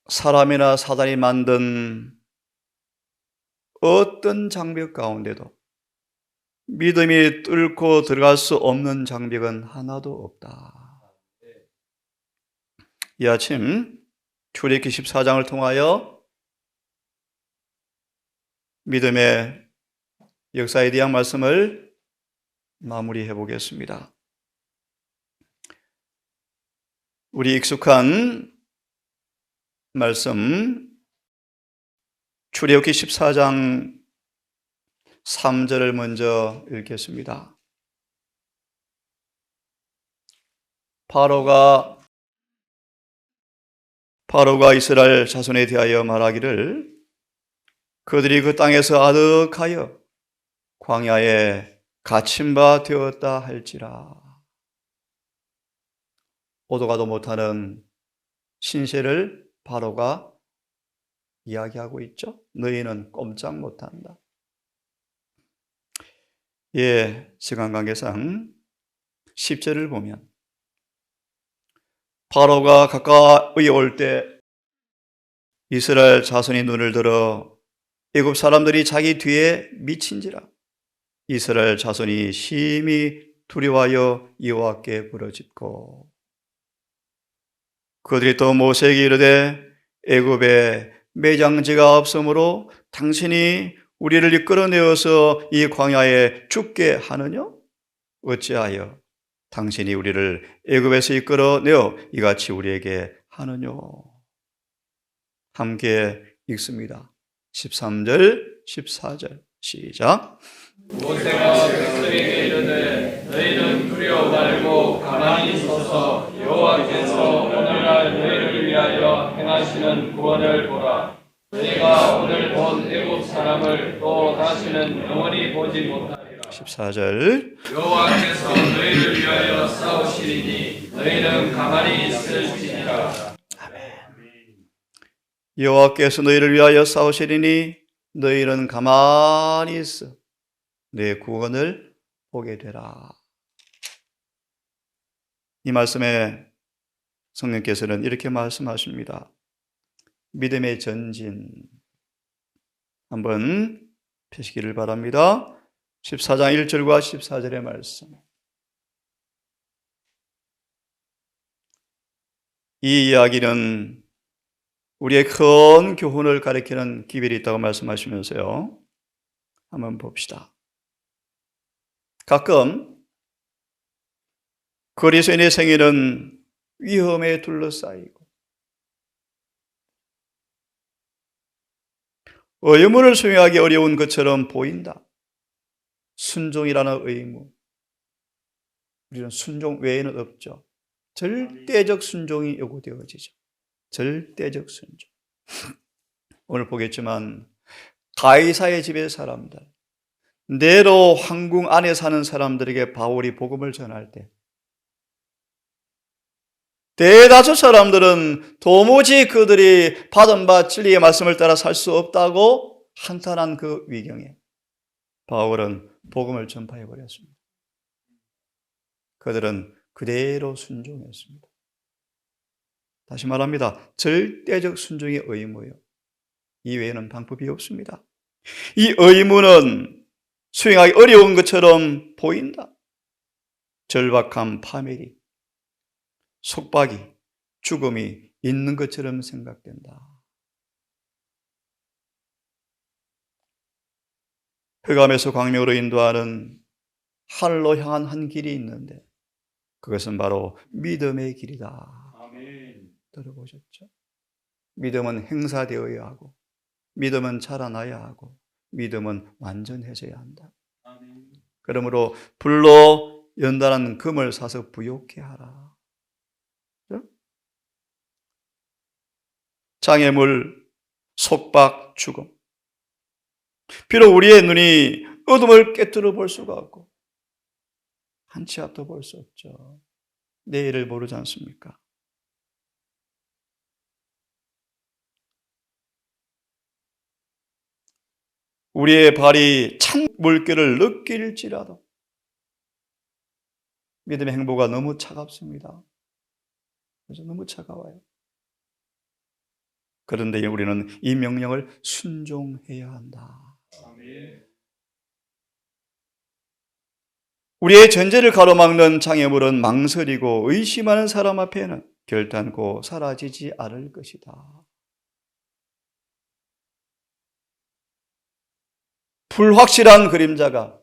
사람이나 사단이 만든 어떤 장벽 가운데도 믿음이 뚫고 들어갈 수 없는 장벽은 하나도 없다. 이 아침 출애굽기 14장을 통하여 믿음의 역사에 대한 말씀을 마무리해 보겠습니다. 우리 익숙한 말씀 출애굽기 14장 3절을 먼저 읽겠습니다. 바로가 이스라엘 자손에 대하여 말하기를 그들이 그 땅에서 아득하여 광야에 갇힌 바 되었다 할지라. 오도 가도 못하는 신세를 바로가 이야기하고 있죠. 너희는 꼼짝 못한다. 시간 관계상 10절을 보면 바로가 가까이 올 때 이스라엘 자손이 눈을 들어 애굽 사람들이 자기 뒤에 미친지라. 이스라엘 자손이 심히 두려워하여 여호와께 부르짖고 그들이 또 모세에게 이르되 애굽에 매장지가 없으므로 당신이 우리를 이끌어내어서 이 광야에 죽게 하느냐? 어찌하여 당신이 우리를 애굽에서 이끌어내어 이같이 우리에게 하느냐? 함께 읽습니다. 13절, 14절 시작. 모세가 백성에게 이르되 너희는 두려워 말고 가만히 서서 여호와께서 오늘날 너희를 위하여 행하시는 구원을 보라. 너희가 오늘 본 애굽 사람을 또 다시는 영원히 보지 못하리라. 14절 여호와께서 너희를 위하여 싸우시리니 너희는 가만히 있을지니라. 여호와께서 너희를 위하여 싸우시리니 너희는 가만히 있어 내 구원을 보게 되라. 이 말씀에 성령께서는 이렇게 말씀하십니다. 믿음의 전진 한번 펴시기를 바랍니다. 14장 1절과 14절의 말씀. 이 이야기는 우리의 큰 교훈을 가리키는 기별이 있다고 말씀하시면서요. 한번 봅시다. 가끔 그리스도인의 생애는 위험에 둘러싸이고 의무를 수행하기 어려운 것처럼 보인다. 순종이라는 의무. 우리는 순종 외에는 없죠. 절대적 순종이 요구되어지죠. 절대적 순종. 오늘 보겠지만 가이사의 집의 사람들, 네로 황궁 안에 사는 사람들에게 바울이 복음을 전할 때 대다수 사람들은 도무지 그들이 받은 바 진리의 말씀을 따라 살 수 없다고 한탄한 그 위경에 바울은 복음을 전파해 버렸습니다. 그들은 그대로 순종했습니다. 다시 말합니다. 절대적 순종의 의무요. 이 외에는 방법이 없습니다. 이 의무는 수행하기 어려운 것처럼 보인다. 절박함, 파멸이, 속박이, 죽음이 있는 것처럼 생각된다. 흑암에서 광명으로 인도하는 하늘로 향한 한 길이 있는데 그것은 바로 믿음의 길이다. 아멘. 들어보셨죠? 믿음은 행사되어야 하고 믿음은 자라나야 하고 믿음은 완전해져야 한다. 아멘. 그러므로 불로 연단한 금을 사서 부욕해 하라. 장애물, 속박, 죽음. 비록 우리의 눈이 어둠을 깨뜨려 볼 수가 없고 한 치 앞도 볼 수 없죠. 내일을 모르지 않습니까? 우리의 발이 찬 물결을 느낄지라도 믿음의 행보가 너무 차갑습니다. 그래서 너무 차가워요. 그런데 우리는 이 명령을 순종해야 한다. 우리의 전제를 가로막는 장애물은 망설이고 의심하는 사람 앞에는 결단코 사라지지 않을 것이다. 불확실한 그림자가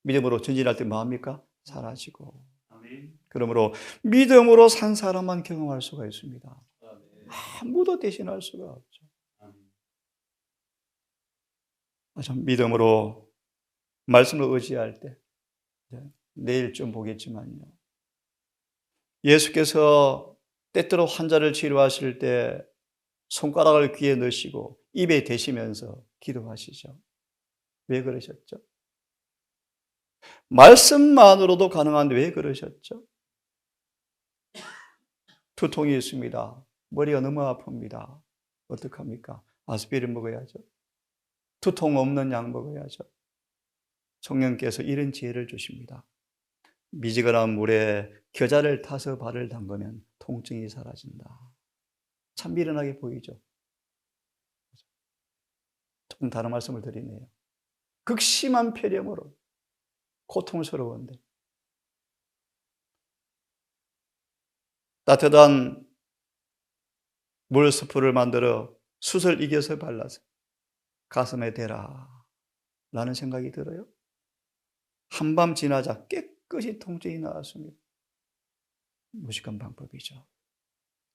믿음으로 전진할 때 뭐합니까? 사라지고. 그러므로 믿음으로 산 사람만 경험할 수가 있습니다. 아무도 대신할 수가 없죠. 참 믿음으로 말씀을 의지할 때 내일 좀 보겠지만요. 예수께서 때때로 환자를 치료하실 때 손가락을 귀에 넣으시고 입에 대시면서 기도하시죠. 왜 그러셨죠? 말씀만으로도 가능한데 왜 그러셨죠? 두통이 있습니다. 머리가 너무 아픕니다. 어떡합니까? 아스피린 먹어야죠. 두통 없는 약 먹어야죠. 성령께서 이런 지혜를 주십니다. 미지근한 물에 겨자를 타서 발을 담그면 통증이 사라진다. 참 미련하게 보이죠? 조금 다른 말씀을 드리네요. 극심한 폐렴으로 고통스러운데 따뜻한 물 스프를 만들어 숯을 이겨서 발라서 가슴에 대라 라는 생각이 들어요. 한밤 지나자 깨끗이 통증이 나왔습니다. 무식한 방법이죠.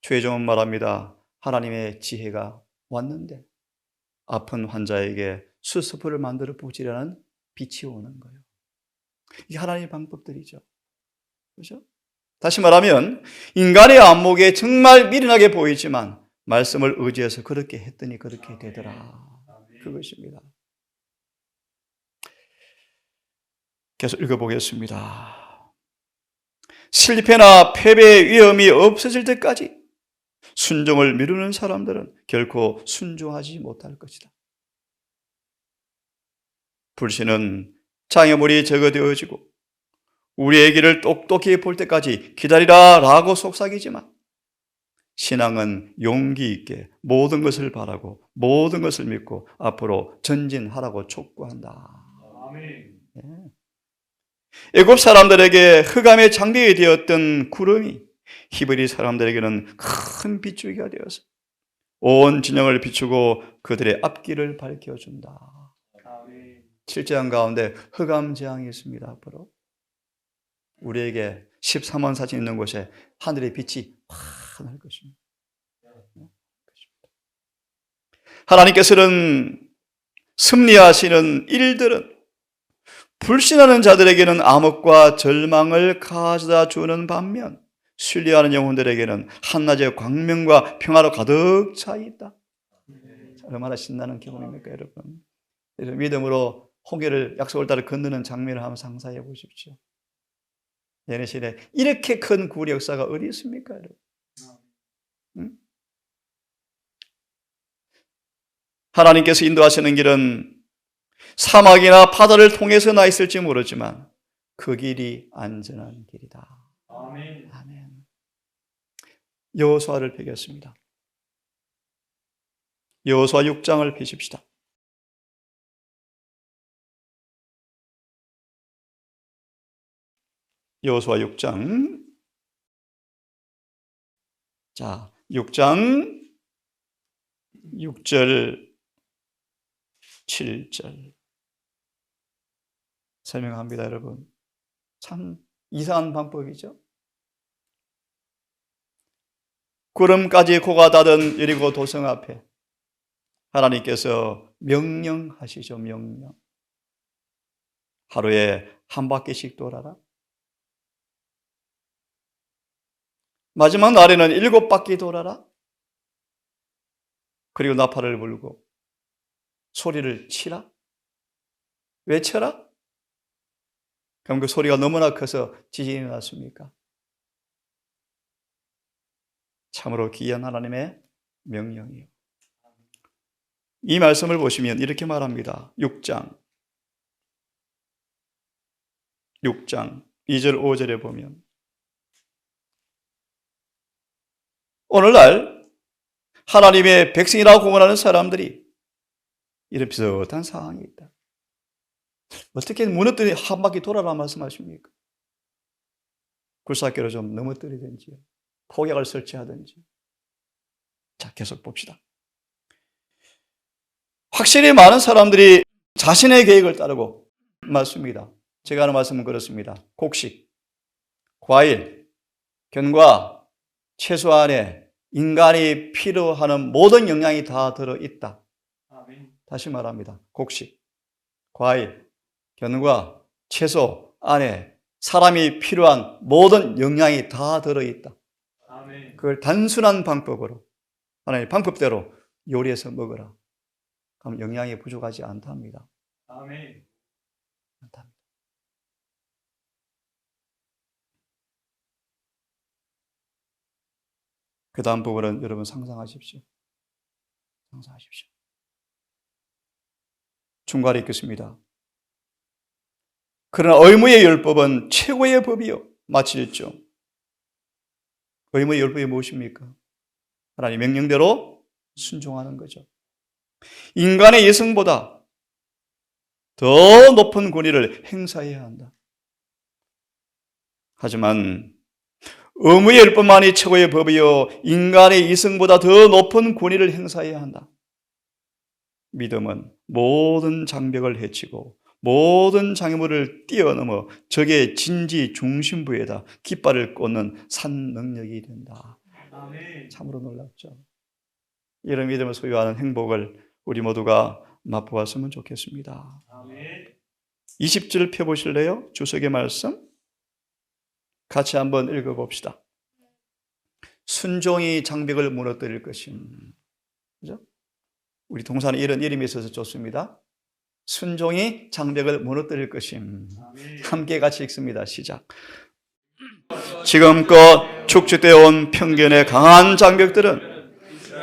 최종은 말합니다. 하나님의 지혜가 왔는데 아픈 환자에게 숯스프를 만들어 부으시려는 빛이 오는 거예요. 이게 하나님의 방법들이죠. 그렇죠? 다시 말하면 인간의 안목에 정말 미련하게 보이지만 말씀을 의지해서 그렇게 했더니 그렇게 되더라. 그것입니다. 계속 읽어보겠습니다. 실패나 패배의 위험이 없어질 때까지 순종을 미루는 사람들은 결코 순종하지 못할 것이다. 불신은 장애물이 제거되어지고 우리의 길을 똑똑히 볼 때까지 기다리라 라고 속삭이지만 신앙은 용기 있게 모든 것을 바라고 모든 것을 믿고 앞으로 전진하라고 촉구한다. 아멘. 애굽 사람들에게 흑암의 장벽이 되었던 구름이 히브리 사람들에게는 큰 빗줄기가 되어서 온 진영을 비추고 그들의 앞길을 밝혀준다. 7재앙 가운데 흑암 재앙이 있습니다. 앞으로 우리에게 13원 사진 있는 곳에 하늘의 빛이 환할 것입니다. 하나님께서는 승리하시는 일들은 불신하는 자들에게는 암흑과 절망을 가져다 주는 반면 신뢰하는 영혼들에게는 한낮의 광명과 평화로 가득 차 있다. 얼마나 신나는 기분입니까, 여러분? 믿음으로 홍해를 약속을 따라 건너는 장면을 한번 상상해 보십시오. 예내실에 이렇게 큰 구원의 역사가 어디 있습니까, 여러분? 응? 하나님께서 인도하시는 길은 사막이나 바다를 통해서 나 있을지 모르지만 그 길이 안전한 길이다. 아멘. 아멘. 여호수아를 펴겠습니다. 여호수아 6장을 펴십시다. 여호수아 6장. 자, 6장 6절 7절 설명합니다, 여러분. 참 이상한 방법이죠. 구름까지 코가 닫은 여리고 도성 앞에 하나님께서 명령하시죠. 명령. 하루에 한 바퀴씩 돌아라. 마지막 날에는 7바퀴 돌아라. 그리고 나팔을 불고 소리를 치라. 외쳐라. 그럼 그 소리가 너무나 커서 지진이 났습니까? 참으로 귀한 하나님의 명령이에요. 이 말씀을 보시면 이렇게 말합니다. 6장 2절 5절에 보면 오늘날 하나님의 백성이라고 공언하는 사람들이 이런 비슷한 상황이 있다. 어떻게 무너뜨리 한 바퀴 돌아라 말씀하십니까? 굴삭기로 좀 넘어뜨리든지 폭약을 설치하든지. 자, 계속 봅시다. 확실히 많은 사람들이 자신의 계획을 따르고 맞습니다. 제가 하는 말씀은 그렇습니다. 곡식, 과일, 견과, 채소 안에 인간이 필요하는 모든 영양이 다 들어있다. 다시 말합니다. 곡식, 과일, 견과, 채소 안에 사람이 필요한 모든 영양이 다 들어있다. 그걸 단순한 방법으로, 하나님의 방법대로 요리해서 먹어라. 그럼 영양이 부족하지 않답니다. 않답니다. 그 다음 부분은 여러분 상상하십시오. 상상하십시오. 중간에 있겠습니다. 그러나 의무의 율법은 최고의 법이요. 마치셨죠? 의무의 율법이 무엇입니까? 하나님 명령대로 순종하는 거죠. 인간의 예성보다 더 높은 권위를 행사해야 한다. 하지만 의무의 율법만이 최고의 법이요 인간의 이성보다 더 높은 권위를 행사해야 한다. 믿음은 모든 장벽을 해치고 모든 장애물을 뛰어넘어 적의 진지 중심부에다 깃발을 꽂는 산 능력이 된다. 참으로 놀랍죠. 이런 믿음을 소유하는 행복을 우리 모두가 맛보았으면 좋겠습니다. 20절 펴보실래요? 주석의 말씀 같이 한번 읽어봅시다. 순종이 장벽을 무너뜨릴 것임. 그죠? 우리 동사는 이런 이름이 있어서 좋습니다. 순종이 장벽을 무너뜨릴 것임. 함께 같이 읽습니다. 시작. 지금껏 축적되어 온 편견의 강한 장벽들은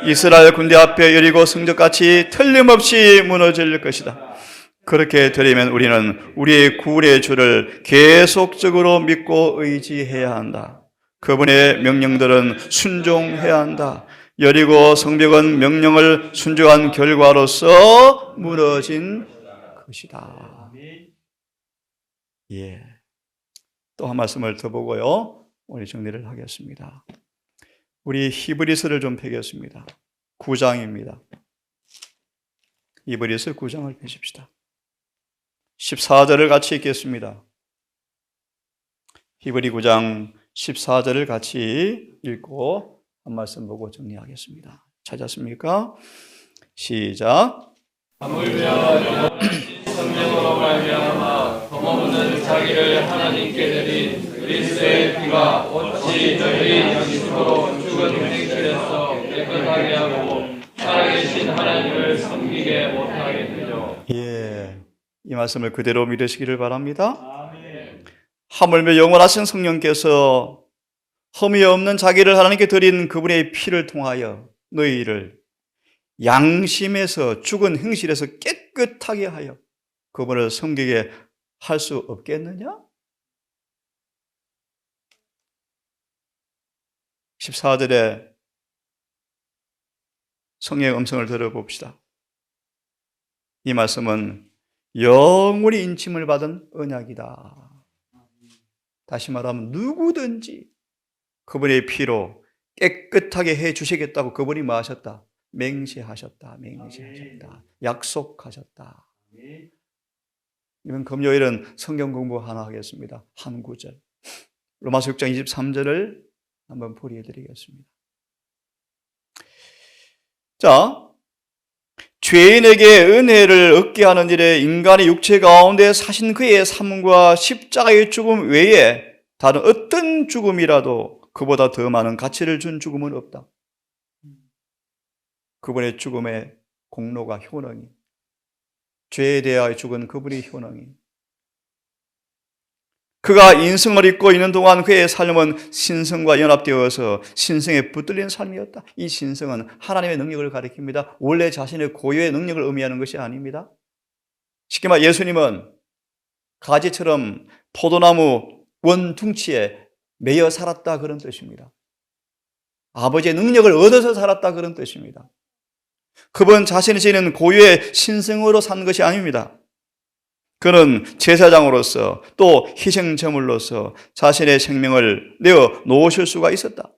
이스라엘 군대 앞에 여리고 성벽같이 틀림없이 무너질 것이다. 그렇게 되려면 우리는 우리의 구원의 주를 계속적으로 믿고 의지해야 한다. 그분의 명령들은 순종해야 한다. 여리고 성벽은 명령을 순종한 결과로서 무너진 것이다. 예. 또 한 말씀을 더 보고요. 오늘 정리를 하겠습니다. 우리 히브리서를 좀 펴겠습니다. 9장입니다. 히브리서 9장을 펴십시다. 14절을 같이 읽겠습니다. 히브리 9장 14절을 같이 읽고 한 말씀 보고 정리하겠습니다. 찾았습니까? 시작. 하물며 성령으로 말미암아 범없는 자기를 하나님께 드린 그리스도의 피가 어찌 너희 양심으로 죽은 행실에서 깨끗하게 하고 살아계신 하나님을 섬기게 못하겠느냐. 예, 이 말씀을 그대로 믿으시기를 바랍니다. 하물며 영원하신 성령께서 흠이 없는 자기를 하나님께 드린 그분의 피를 통하여 너희를 양심에서 죽은 행실에서 깨끗하게 하여 그분을 섬기게 할 수 없겠느냐? 14절에 성령의 음성을 들어봅시다. 이 말씀은 영원히 인침을 받은 언약이다. 다시 말하면 누구든지 그분의 피로 깨끗하게 해 주시겠다고 그분이 뭐 하셨다? 맹세하셨다. 맹세하셨다. 약속하셨다. 이번 금요일은 성경 공부 하나 하겠습니다. 한 구절. 로마서 6장 23절을 한번 풀이해 드리겠습니다. 자, 죄인에게 은혜를 얻게 하는 일에 인간의 육체 가운데 사신 그의 삶과 십자가의 죽음 외에 다른 어떤 죽음이라도 그보다 더 많은 가치를 준 죽음은 없다. 그분의 죽음의 공로가 효능이, 죄에 대하여 죽은 그분의 효능이, 그가 인성을 입고 있는 동안 그의 삶은 신성과 연합되어서 신성에 붙들린 삶이었다. 이 신성은 하나님의 능력을 가리킵니다. 원래 자신의 고유의 능력을 의미하는 것이 아닙니다. 쉽게 말해 예수님은 가지처럼 포도나무 원퉁치에 매여 살았다 그런 뜻입니다. 아버지의 능력을 얻어서 살았다 그런 뜻입니다. 그분 자신이 지닌 고유의 신성으로 산 것이 아닙니다. 그는 제사장으로서 또 희생제물로서 자신의 생명을 내어 놓으실 수가 있었다.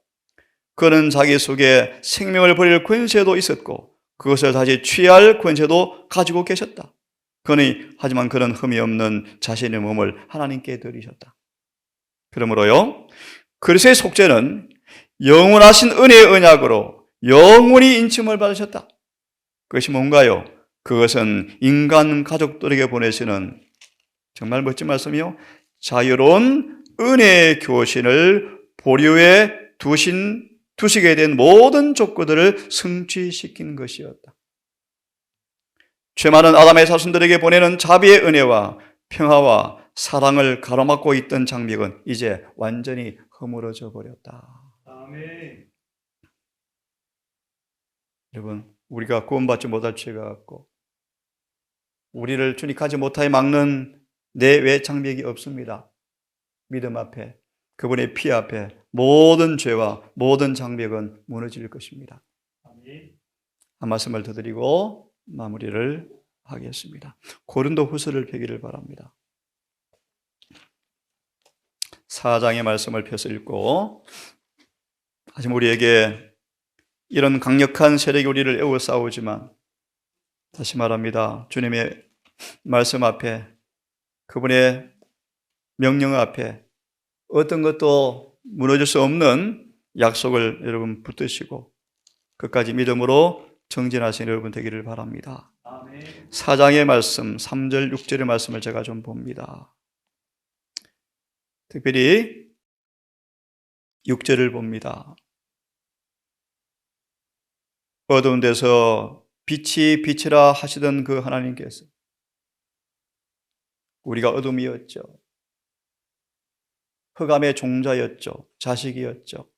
그는 자기 속에 생명을 버릴 권세도 있었고 그것을 다시 취할 권세도 가지고 계셨다. 하지만 그는 흠이 없는 자신의 몸을 하나님께 드리셨다. 그러므로요, 그리스도의 속죄는 영원하신 은혜의 언약으로 영원히 인침을 받으셨다. 그것이 뭔가요? 그것은 인간 가족들에게 보내시는 정말 멋진 말씀이요, 자유로운 은혜의 교신을 보류에 두시게 된 모든 조건들을 성취시킨 것이었다. 죄 많은 아담의 자손들에게 보내는 자비의 은혜와 평화와 사랑을 가로막고 있던 장벽은 이제 완전히 허물어져 버렸다. 아멘. 여러분, 우리가 구원받지 못할 죄가 같고 우리를 주님까지 못하게 막는 내 외 장벽이 없습니다. 믿음 앞에, 그분의 피 앞에 모든 죄와 모든 장벽은 무너질 것입니다. 아멘. 한 말씀을 더 드리고 마무리를 하겠습니다. 고린도후서를 펴기를 바랍니다. 4장의 말씀을 펴서 읽고, 하지만 우리에게 이런 강력한 세력이 우리를 에워싸우지만 다시 말합니다. 주님의 말씀 앞에, 그분의 명령 앞에 어떤 것도 무너질 수 없는 약속을 여러분 붙드시고 끝까지 믿음으로 정진하신 여러분 되기를 바랍니다. 아멘. 4장의 말씀 3절 6절의 말씀을 제가 좀 봅니다. 특별히 6절을 봅니다. 어두운 데서 빛이 빛이라 하시던 그 하나님께서, 우리가 어둠이었죠. 흑암의 종자였죠. 자식이었죠.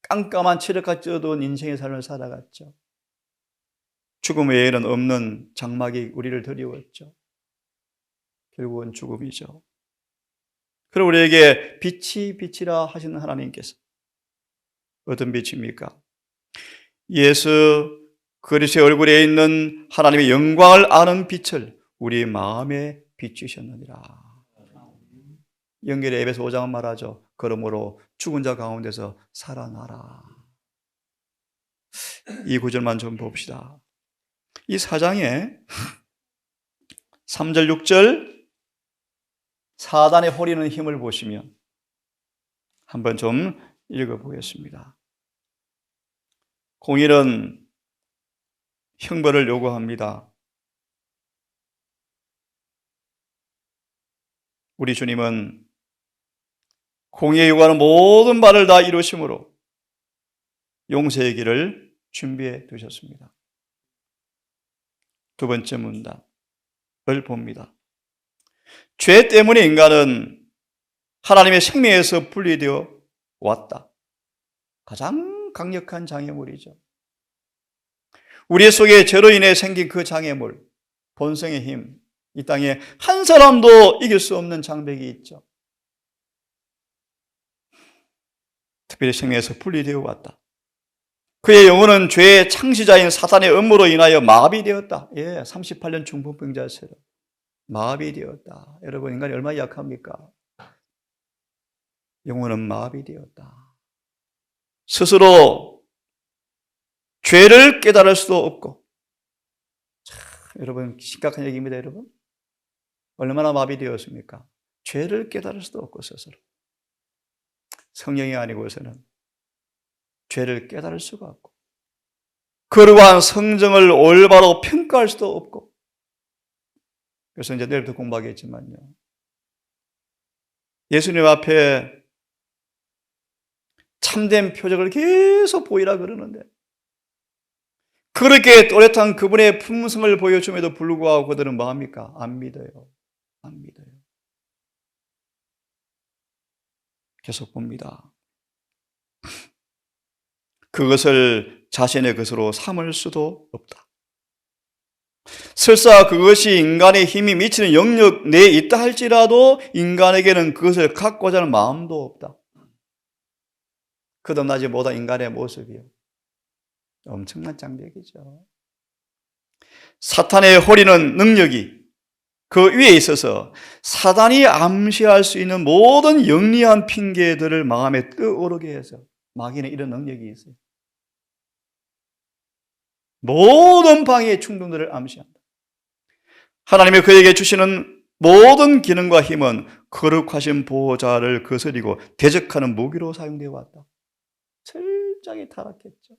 깜깜한 칠흑같이 어두운 인생의 삶을 살아갔죠. 죽음 외에는 없는 장막이 우리를 드리웠죠. 결국은 죽음이죠. 그럼 우리에게 빛이 빛이라 하시는 하나님께서 어떤 빛입니까? 예수 그리스도의 얼굴에 있는 하나님의 영광을 아는 빛을 우리 마음에 비추셨느니라. 연결의 에베소 5장은 말하죠. 그러므로 죽은 자 가운데서 살아나라. 이 구절만 좀 봅시다. 이 4장에 3절 6절 사단의 호리는 힘을 보시면 한번 좀 읽어보겠습니다. 공일은 형벌을 요구합니다. 우리 주님은 공의에 요구하는 모든 바를 다 이루심으로 용서의 길을 준비해 두셨습니다. 두 번째 문답을 봅니다. 죄 때문에 인간은 하나님의 생명에서 분리되어 왔다. 가장 강력한 장애물이죠. 우리 속에 죄로 인해 생긴 그 장애물, 본성의 힘, 이 땅에 한 사람도 이길 수 없는 장벽이 있죠. 특별히 생명에서 분리되어 왔다. 그의 영혼은 죄의 창시자인 사탄의 음모로 인하여 마비되었다. 38년 중풍병자처럼 마비되었다. 여러분, 인간이 얼마나 약합니까? 영혼은 마비되었다. 스스로 죄를 깨달을 수도 없고, 여러분, 심각한 얘기입니다. 여러분, 얼마나 마비되었습니까? 죄를 깨달을 수도 없고 스스로. 성령이 아니고서는 죄를 깨달을 수가 없고, 그러한 성정을 올바로 평가할 수도 없고. 그래서 이제 내일부터 공부하겠지만요, 예수님 앞에 참된 표적을 계속 보이라 그러는데, 그렇게 또렷한 그분의 품성을 보여줌에도 불구하고 그들은 뭐합니까? 안 믿어요. 안 믿어요. 계속 봅니다. 그것을 자신의 것으로 삼을 수도 없다. 설사 그것이 인간의 힘이 미치는 영역 내에 있다 할지라도 인간에게는 그것을 갖고자 하는 마음도 없다. 거듭나지 못한 인간의 모습이요. 엄청난 장벽이죠. 사탄의 허리는 능력이 그 위에 있어서 사단이 암시할 수 있는 모든 영리한 핑계들을 마음에 떠오르게 해서 마귀는 이런 능력이 있어요. 모든 방해의 충동들을 암시한다. 하나님이 그에게 주시는 모든 기능과 힘은 거룩하신 보호자를 거스리고 대적하는 무기로 사용되어 왔다. 철저히 타락했죠.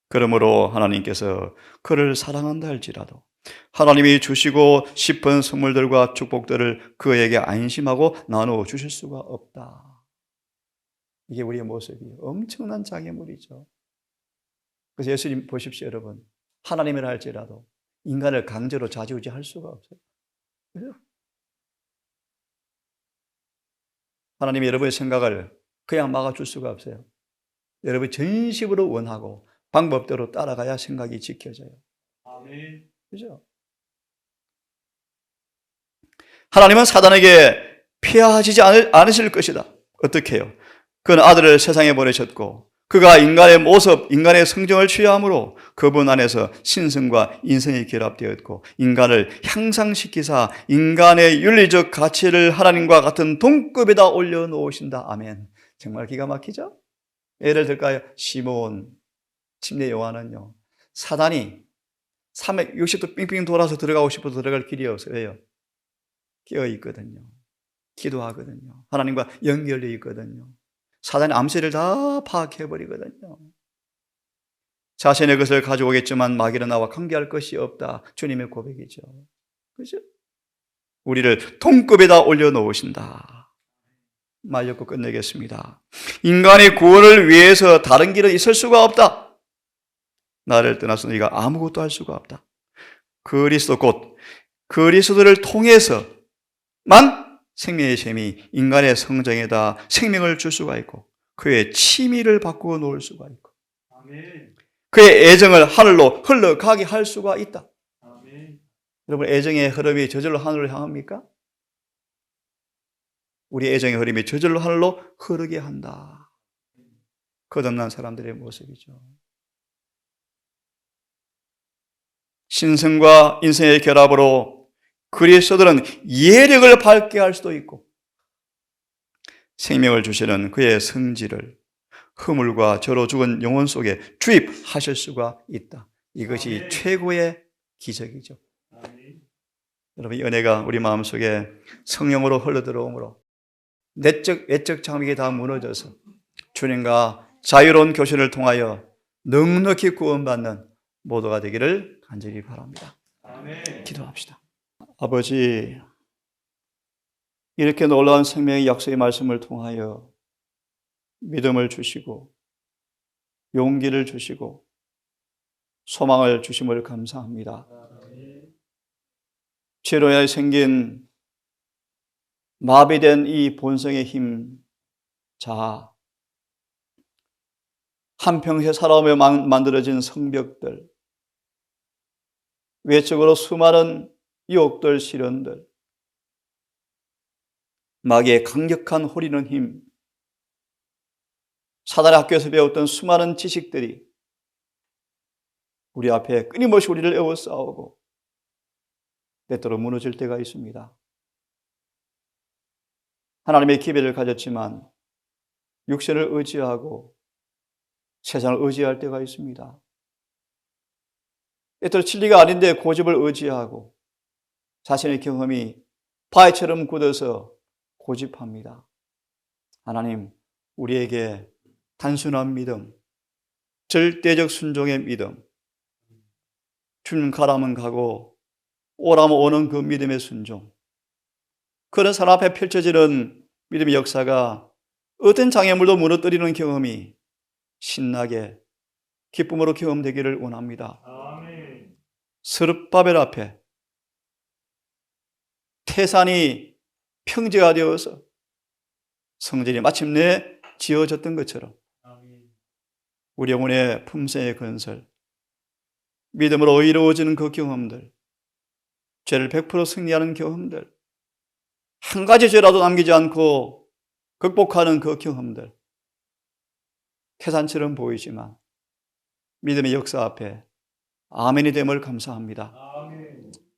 그러므로 하나님께서 그를 사랑한다 할지라도 하나님이 주시고 싶은 선물들과 축복들을 그에게 안심하고 나누어 주실 수가 없다. 이게 우리의 모습이에요. 엄청난 장애물이죠. 그래서 예수님 보십시오, 여러분. 하나님이라 할지라도 인간을 강제로 좌지우지할 수가 없어요. 그죠? 하나님이 여러분의 생각을 그냥 막아줄 수가 없어요. 여러분이 전심으로 원하고 방법대로 따라가야 생각이 지켜져요. 아멘. 그죠? 하나님은 사단에게 피하시지 않으실 것이다. 어떻게 해요? 그는 아들을 세상에 보내셨고 그가 인간의 모습, 인간의 성정을 취함으로 그분 안에서 신성과 인성이 결합되었고 인간을 향상시키사 인간의 윤리적 가치를 하나님과 같은 동급에다 올려놓으신다. 아멘. 정말 기가 막히죠? 예를 들까요? 시몬, 침례 요한은요. 사단이 360도 빙빙 돌아서 들어가고 싶어도 들어갈 길이 없어요. 왜요? 깨어있거든요. 기도하거든요. 하나님과 연결되어 있거든요. 사단의 암시를 다 파악해버리거든요. 자신의 것을 가져오겠지만 마귀는 나와 관계할 것이 없다. 주님의 고백이죠. 그죠? 우리를 동급에다 올려놓으신다. 말 엮고 끝내겠습니다. 인간의 구원을 위해서 다른 길은 있을 수가 없다. 나를 떠나서 네가 아무것도 할 수가 없다. 그리스도 곧 그리스도를 통해서만 생명의 셈이 인간의 성정에다 생명을 줄 수가 있고 그의 치미를 바꾸어 놓을 수가 있고 아멘. 그의 애정을 하늘로 흘러가게 할 수가 있다. 아멘. 여러분, 애정의 흐름이 저절로 하늘을 향합니까? 우리 애정의 흐름이 저절로 하늘로 흐르게 한다. 거듭난 사람들의 모습이죠. 신성과 인성의 결합으로 그리스도들은 예력을 밝게 할 수도 있고 생명을 주시는 그의 성질을 허물과 저로 죽은 영혼 속에 주입하실 수가 있다. 이것이 아멘. 최고의 기적이죠. 아멘. 여러분, 이 은혜가 우리 마음속에 성령으로 흘러들어오므로 내적, 외적 장벽이 다 무너져서 주님과 자유로운 교신을 통하여 넉넉히 구원받는 모두가 되기를 간절히 바랍니다. 아멘. 기도합시다. 아버지, 이렇게 놀라운 생명의 약속의 말씀을 통하여 믿음을 주시고 용기를 주시고 소망을 주심을 감사합니다. 죄로 인하여 생긴 마비된 이 본성의 힘, 자아, 한평생 살아오며 만들어진 성벽들, 외적으로 수많은 유혹들, 시련들, 마귀의 강력한 호리는 힘, 사단의 학교에서 배웠던 수많은 지식들이 우리 앞에 끊임없이 우리를 에워싸우고 때때로 무너질 때가 있습니다. 하나님의 기회를 가졌지만 육신을 의지하고 세상을 의지할 때가 있습니다. 때때로 진리가 아닌데 고집을 의지하고 자신의 경험이 바위처럼 굳어서 고집합니다. 하나님, 우리에게 단순한 믿음, 절대적 순종의 믿음, 주님 가라면 가고 오라면 오는 그 믿음의 순종, 그런 사람 앞에 펼쳐지는 믿음의 역사가 어떤 장애물도 무너뜨리는 경험이 신나게 기쁨으로 경험되기를 원합니다. 아멘. 스룹바벨 앞에 태산이 평지가 되어서 성전이 마침내 지어졌던 것처럼 아멘. 우리 영혼의 품새의 건설, 믿음으로 이루어지는 그 경험들, 죄를 100% 승리하는 경험들, 한 가지 죄라도 남기지 않고 극복하는 그 경험들, 태산처럼 보이지만 믿음의 역사 앞에 아멘이 됨을 감사합니다.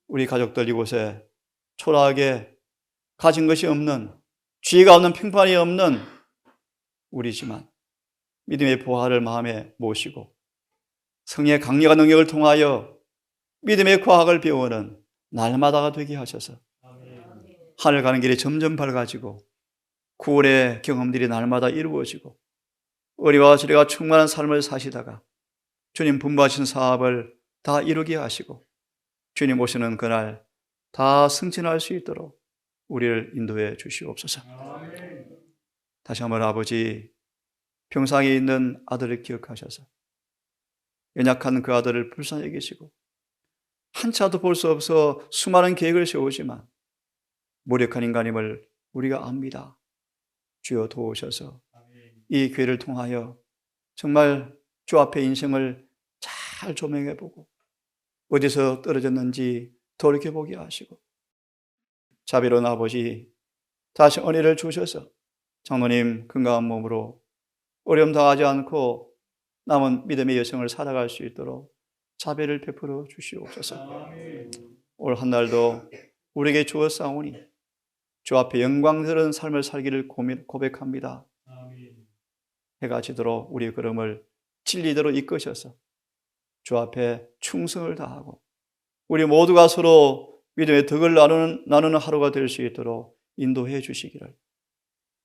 우리 가족들 이곳에 초라하게 가진 것이 없는, 지혜가 없는, 평판이 없는 우리지만 믿음의 보화를 마음에 모시고 성의 강력한 능력을 통하여 믿음의 과학을 배우는 날마다가 되게 하셔서 하늘 가는 길이 점점 밝아지고 구원의 경험들이 날마다 이루어지고 의리와 진리가 충만한 삶을 사시다가 주님 분부하신 사업을 다 이루게 하시고 주님 오시는 그날 다 승진할 수 있도록 우리를 인도해 주시옵소서. 다시 한번 아버지, 병상에 있는 아들을 기억하셔서 연약한 그 아들을 불쌍히 여기시고 한차도 볼 수 없어 수많은 계획을 세우지만 무력한 인간임을 우리가 압니다. 주여 도우셔서 이 기회를 통하여 정말 주 앞에 인생을 잘 조명해보고 어디서 떨어졌는지 돌이켜보게 하시고 자비로운 아버지, 다시 은혜를 주셔서 장로님 건강한 몸으로 어려움 당하지 않고 남은 믿음의 여정을 살아갈 수 있도록 자비를 베풀어 주시옵소서. 올 한 날도 우리에게 주었사오니 주 앞에 영광스러운 삶을 살기를 고백합니다. 해가 지도록 우리의 걸음을 진리대로 이끄셔서 주 앞에 충성을 다하고 우리 모두가 서로 믿음의 덕을 나누는 하루가 될 수 있도록 인도해 주시기를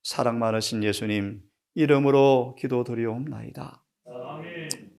사랑 많으신 예수님 이름으로 기도드리옵나이다. 아멘.